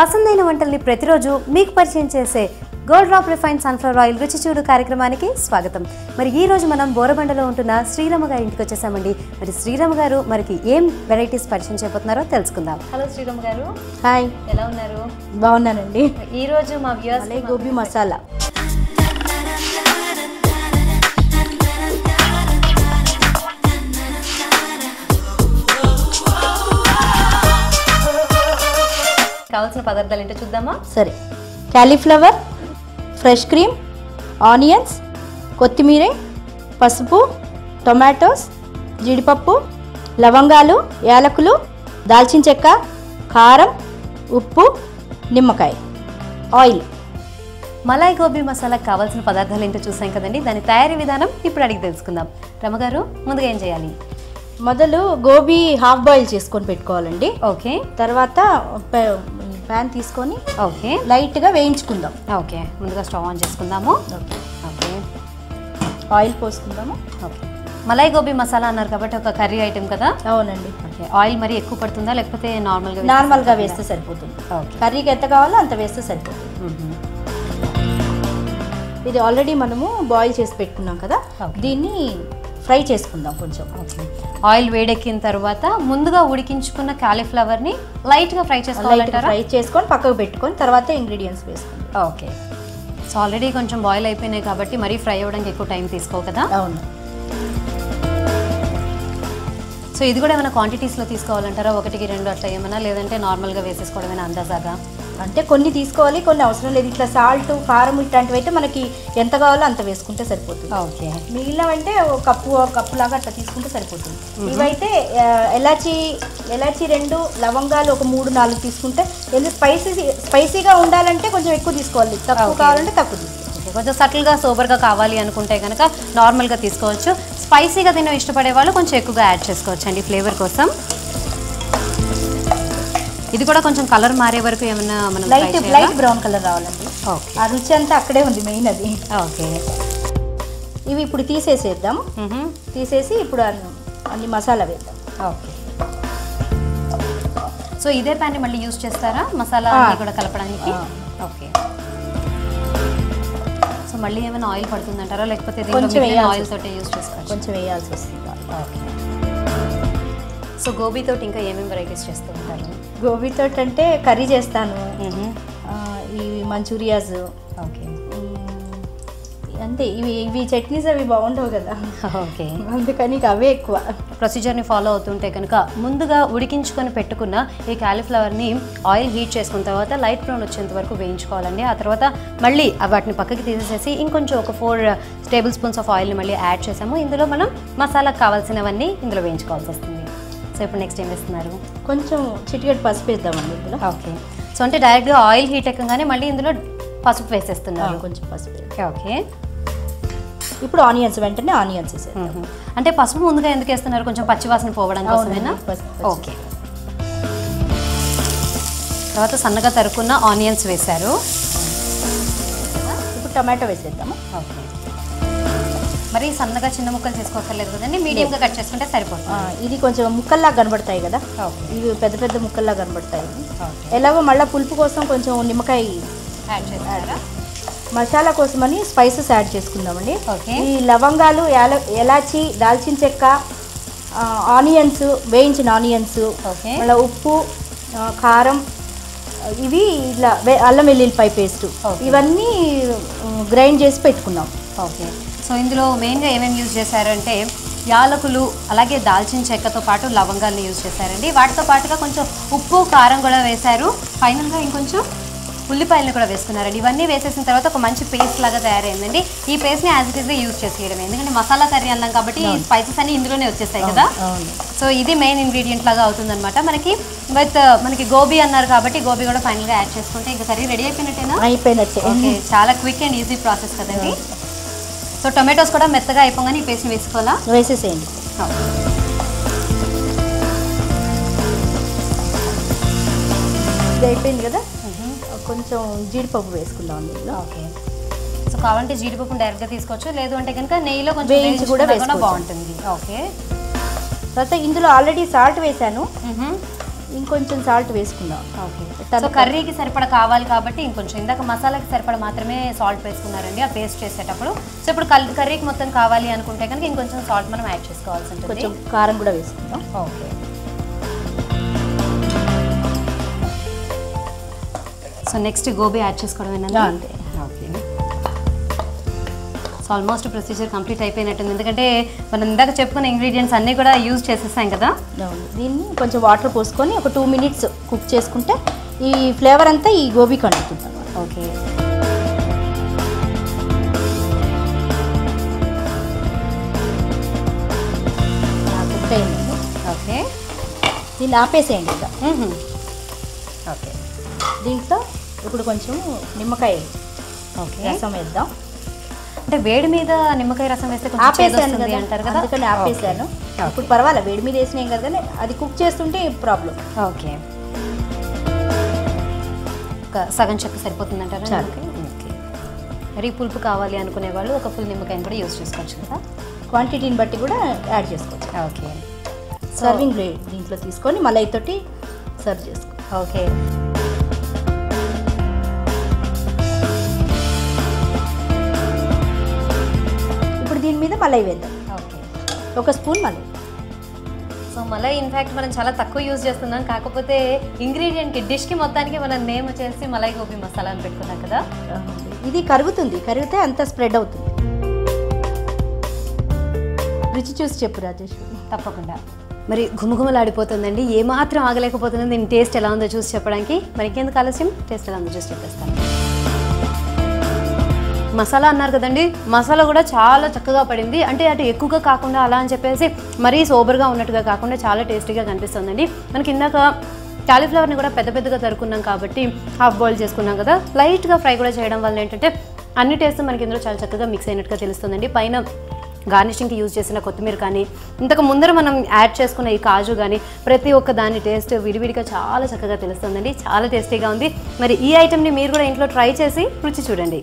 పసందైన వంటల్ని ప్రతిరోజు మీకు పరిచయం చేసే gold drop refined sunflower oil రుచి చూడు కార్యక్రమానికి స్వాగతం. మరి ఈ రోజు మనం బోరబండలో ఉంటున్న శ్రీరామ గారి ఇంటికి వచ్చేసామండి. మరి శ్రీరామ గారు మనకి ఏం వెరైటీస్ పరిచయం చేయబోతున్నారో తెలుసుకుందాం. హలో శ్రీరామ గారు. హాయ్, ఎలా ఉన్నారు? బాగున్నానండి. ఈ రోజు మా వ్యూవర్స్ గోబీ మసాలా కావాల్సిన పదార్థాలు ఏంటో చూద్దామా? సరే, క్యాలీఫ్లవర్, ఫ్రెష్ క్రీమ్, ఆనియన్స్, కొత్తిమీర, పసుపు, టొమాటోస్, జీడిపప్పు, లవంగాలు, యాలకులు, దాల్చిన చెక్క, కారం, ఉప్పు, నిమ్మకాయ, ఆయిల్. మలాయ్ గోబీ మసాలాకి కావాల్సిన పదార్థాలు ఏంటో చూసాం కదండి. దాని తయారీ విధానం ఇప్పుడు అడిగి తెలుసుకుందాం. రమగారు, ముందుగా ఏం చేయాలి? మొదలు గోబీ హాఫ్ బాయిల్ చేసుకొని పెట్టుకోవాలండి. ఓకే. తర్వాత ప్యాన్ తీసుకొని ఓకే లైట్గా వేయించుకుందాం. ఓకే, ముందుగా స్టవ్ ఆన్ చేసుకుందాము. ఓకే, ఓకే ఆయిల్ పోసుకుందాము. ఓకే, మలాయ్ గోబీ మసాలా అన్నారు కాబట్టి ఒక కర్రీ ఐటెం కదా? అవునండి. ఓకే, ఆయిల్ మరి ఎక్కువ పడుతుందా లేకపోతే నార్మల్గా వేస్తే సరిపోతుంది. ఓకే, కర్రీకి ఎంత కావాలో అంత వేస్తే సరిపోతుంది. ఇది ఆల్రెడీ మనము బాయిల్ చేసి పెట్టుకున్నాం కదా, దీన్ని ఫ్రై చేసుకుందాం కొంచెం. ఓకే, ఆయిల్ వేడెక్కిన తర్వాత ముందుగా ఉడికించుకున్న కాలీఫ్లవర్ని లైట్గా ఫ్రై చేసుకోవాలంటారా? ఫ్రై చేసుకొని పక్కకు పెట్టుకొని తర్వాత ఇంగ్రీడియంట్స్ వేసుకుందాం. ఓకే, సో ఆల్రెడీ కొంచెం బాయిల్ అయిపోయినాయి కాబట్టి మరీ ఫ్రై అవ్వడానికి ఎక్కువ టైం తీసుకో కదా? అవును. సో ఇది కూడా ఏమైనా క్వాంటిటీస్లో తీసుకోవాలంటారా? 1కి 2 అట్లా ఏమైనా, లేదంటే నార్మల్గా వేసేసుకోవడమేనా అందాజాగా? అంటే కొన్ని తీసుకోవాలి, కొన్ని అవసరం లేదు. ఇట్లా సాల్ట్, కారం ఇట్లాంటివి అయితే మనకి ఎంత కావాలో అంత వేసుకుంటే సరిపోతుంది. ఓకే, మిగిలినవంటే ఒక కప్పు లాగా అట్లా తీసుకుంటే సరిపోతుంది. ఇవైతే ఎలాచి 2, లవంగాలు ఒక 3-4 తీసుకుంటే, ఎందుకు స్పైసీగా ఉండాలంటే కొంచెం ఎక్కువ తీసుకోవాలి, తక్కువ కావాలంటే తక్కువ తీసుకోవాలి. కొంచెం సటిల్గా సోబర్గా కావాలి అనుకుంటే కనుక నార్మల్గా తీసుకోవచ్చు. స్పైసీగా తినడం ఇష్టపడే వాళ్ళు కొంచెం ఎక్కువగా యాడ్ చేసుకోవచ్చు అండి ఫ్లేవర్ కోసం. ఇది కూడా కొంచెం కలర్ మారే వరకు ఏమన్నా మనం లైట్ బ్రౌన్ కలర్ రావాలండి. ఓకే, ఆ రుచి అంతా అక్కడే ఉంది, మెయిన్ అది. ఓకే, ఇవి ఇప్పుడు తీసేసేద్దాం. తీసేసి ఇప్పుడు అన్ని మసాలా వేద్దాం. ఓకే, సో ఇదే ప్యాన్ని మళ్ళీ యూజ్ చేస్తారా మసాలా కూడా కలపడానికి? ఓకే, సో మళ్ళీ ఏమైనా ఆయిల్ పడుతుందంటారా లేకపోతే ఆయిల్ తోటే యూజ్ చేసుకోవచ్చు? కొంచెం వేయాల్సి వస్తుంది. ఓకే, సో గోబీతో ఇంకా ఏమేమి వెరైటీస్ చేస్తూ ఉంటారు? గోబీతో అంటే కర్రీ చేస్తాను, ఈ మంచూరియాస్. ఓకే, అంతే. ఇవి చట్నీస్ అవి బాగుండవు కదా, ఓకే, అందుకని అవే ఎక్కువ. ప్రొసీజర్ని ఫాలో అవుతుంటే కనుక ముందుగా ఉడికించుకొని పెట్టుకున్న ఈ కాలీఫ్లవర్ని ఆయిల్ హీట్ చేసుకున్న తర్వాత లైట్ బ్రౌన్ వచ్చేంత వరకు వేయించుకోవాలండి. ఆ తర్వాత మళ్ళీ వాటిని పక్కకి తీసేసి ఇంకొంచెం ఒక 4 టేబుల్ స్పూన్స్ ఆఫ్ ఆయిల్ని మళ్ళీ యాడ్ చేసాము. ఇందులో మనం మసాలాకు కావాల్సినవన్నీ ఇందులో వేయించుకోవాల్సి వస్తుంది. సో ఇప్పుడు నెక్స్ట్ ఏం వేస్తున్నారు? కొంచెం చిటికెట్ పసుపు వేద్దామండి ఇందులో. ఓకే, సో అంటే డైరెక్ట్గా ఆయిల్ హీట్ ఎక్కగానే మళ్ళీ ఇందులో పసుపు వేసేస్తున్నారు? కొంచెం పసుపు. ఓకే, ఇప్పుడు ఆనియన్స్, వెంటనే ఆనియన్స్ వేసేద్దాం. అంటే పసుపు ముందుగా ఎందుకు వేస్తున్నారు? కొంచెం పచ్చివాసన పోవడం కోసమేనా? ఓకే, తర్వాత సన్నగా తరుక్కున్న ఆనియన్స్ వేశారు. ఇప్పుడు టమాటో వేసేద్దాము. ఓకే, మరి సన్నగా చిన్న ముక్కలు చేసుకోక్కర్లేదు కదండి, మీడియంగా కట్ చేసుకుంటే సరిపోతుంది. ఇది కొంచెం ముక్కల్లా కనబడతాయి కదా, ఇవి పెద్ద పెద్ద ముక్కల్లా కనబడతాయి. ఎలాగో మళ్ళీ పులుపు కోసం కొంచెం నిమ్మకాయ యాడ్ చేస్తారా? మసాలా కోసమని స్పైసెస్ యాడ్ చేసుకుందామండి. ఓకే, ఈ లవంగాలు, ఎలాచి, దాల్చిన చెక్క, ఆనియన్స్, వేయించిన ఆనియన్స్, మళ్ళీ ఉప్పు, కారం, ఇవి ఇలా అల్లం వెల్లుల్లిపాయ పేస్ట్, ఇవన్నీ గ్రైండ్ చేసి పెట్టుకున్నాం. ఓకే, సో ఇందులో మెయిన్గా ఏమేమి యూజ్ చేశారంటే యాలకులు, అలాగే దాల్చిన చెక్కతో పాటు లవంగాల్ని యూజ్ చేశారండి. వాటితో పాటుగా కొంచెం ఉప్పు, కారం కూడా వేశారు. ఫైనల్గా ఇంకొంచెం ఉల్లిపాయలను కూడా వేసుకున్నారండి. ఇవన్నీ వేసేసిన తర్వాత ఒక మంచి పేస్ట్ లాగా తయారైందండి. ఈ పేస్ట్ని యాజ్ ఇట్ ఈస్గా యూజ్ చేసేయడం, ఎందుకంటే మసాలా కర్రీ అన్నాం కాబట్టి ఈ స్పైసెస్ అన్ని ఇందులోనే వచ్చేస్తాయి కదా. సో ఇది మెయిన్ ఇంగ్రీడియంట్ లాగా అవుతుందన్నమాట మనకి. మనకి గోబీ అన్నారు కాబట్టి గోబీ కూడా ఫైనల్గా యాడ్ చేసుకుంటే ఇంకా కర్రీ రెడీ అయిపోయినట్టేనా? అయిపోయినట్టే. ఓకే, చాలా క్విక్ అండ్ ఈజీ ప్రాసెస్ కదండి. సో టొమాటోస్ కూడా మెత్తగా అయిపోగానే ఈ పేస్ట్ని వేసుకోవాలా? వేసేసేయండి. ఇది అయిపోయింది కదా, కొంచెం జీడిపప్పు వేసుకుందాం ఇందులో. ఓకే, సో కావాలంటే జీడిపప్పును డైరెక్ట్గా తీసుకోవచ్చు, లేదు అంటే కనుక నెయ్యిలో కొంచెం వేయించి కూడా వేసుకుంటే బాగుంటుంది. ఓకే, తర్వాత ఇందులో ఆల్రెడీ సాల్ట్ వేసాను, ఇంకొంచెం సాల్ట్ వేసుకుందాం. ఓకే. సో కర్రీకి సరిపడా కావాలి కాబట్టి ఇంకొంచెం, ఇందాక మసాలాకి సరిపడా మాత్రమే సాల్ట్ వేసుకున్నారండి ఆ పేస్ట్ చేసేటప్పుడు. సో ఇప్పుడు కర్రీకి మొత్తం కావాలి అనుకుంటే కనుక ఇంకొంచెం సాల్ట్ మనం యాడ్ చేసుకోవాల్సి ఉంటుంది. కొంచెం కారం కూడా వేసుకుందాం. Okay. So next gobi add చేసుకోవడం అంతే. Okay. So almost procedure complete అయిపోయినట్టుంది, ఎందుకంటే మనం ఇందాక చెప్పుకున్న ఇంగ్రీడియంట్స్ అన్నీ కూడా యూజ్ చేసేసాం కదా. దీన్ని కొంచెం వాటర్ పోసుకొని ఒక 2 minutes కుక్ చేసుకుంటే ఈ ఫ్లేవర్ అంతా ఈ గోబీకి అంటుతుంది అన్నమాట. ఓకే. కుక్ అయిందండి. ఓకే. దీన్ని ఆపేసేయండి ఇంకా. ఓకే. దీంట్లో ఇప్పుడు కొంచెం నిమ్మకాయ రసం వేద్దాం. అంటే వేడి మీద నిమ్మకాయ రసం వేస్తే కొంచెం ఆపేసాను కదా అంటారు కదా, అందుకని ఆపేసాను. ఇప్పుడు పర్వాలేదు, వేడి మీద వేసినాం కదా, కానీ అది కుక్ చేస్తుంటే ప్రాబ్లం. ఓకే. సగం చెక్క సరిపోతుంది అంటారా? ఓకే. మరీ పులుపు కావాలి అనుకునే వాళ్ళు ఒక ఫుల్ నిమ్మకాయని కూడా యూజ్ చేసుకోవచ్చు కదా, క్వాంటిటీని బట్టి కూడా యాడ్ చేసుకోవచ్చు. ఓకే. సర్వింగ్ ప్లేట్ దీంట్లో తీసుకొని మలై తోటి సర్వ్ చేసుకో. ఓకే. ఇప్పుడు దీని మీద మలై వేద్దాం. Okay. 1 spoon malai. So malai in fact మనం చాలా తక్కువ యూజ్ చేస్తున్నాం, కాకపోతే ఇంగ్రీడియంట్కి డిష్కి మొత్తానికి మనం నేమ్ వచ్చేసి మలై గోబీ మసాలా అని పెట్టుకున్నాం కదా. ఇది కరిగితే అంతా స్ప్రెడ్ అవుతుంది. రుచి చూసి చెప్పు రాజేష్. తప్పకుండా. మరి ఘుమఘుమలాడిపోతుందండి, ఏమాత్రం ఆగలేకపోతుంది దీని టేస్ట్ ఎలా ఉందో చూసి చెప్పడానికి. మరి ఇంకెందుకు ఆలస్యం, టేస్ట్ ఎలా ఉందో చూసి చెప్పేస్తాను. మసాలా అన్నారు కదండి, మసాలా కూడా చాలా చక్కగా పడింది. అంటే అటు ఎక్కువగా కాకుండా అలా అని చెప్పేసి మరీ సోబర్గా ఉన్నట్టుగా కాకుండా చాలా టేస్టీగా కనిపిస్తుందండి. మనకి ఇందాక కాలీఫ్లవర్ని కూడా పెద్దగా తరుకున్నాం కాబట్టి హాఫ్ బాయిల్ చేసుకున్నాం కదా, లైట్గా ఫ్రై కూడా చేయడం వల్ల ఏంటంటే అన్ని టేస్ట్ మనకి ఇందులో చాలా చక్కగా మిక్స్ అయినట్టుగా తెలుస్తుందండి. పైన గార్నిషింగ్కి యూజ్ చేసిన కొత్తిమీర కానీ, ఇంతకు ముందర మనం యాడ్ చేసుకున్న ఈ కాజు కానీ, ప్రతి ఒక్క దాని టేస్ట్ విడివిడిగా చాలా చక్కగా తెలుస్తుందండి. చాలా టేస్టీగా ఉంది. మరి ఈ ఐటెంని మీరు కూడా ఇంట్లో ట్రై చేసి రుచి చూడండి.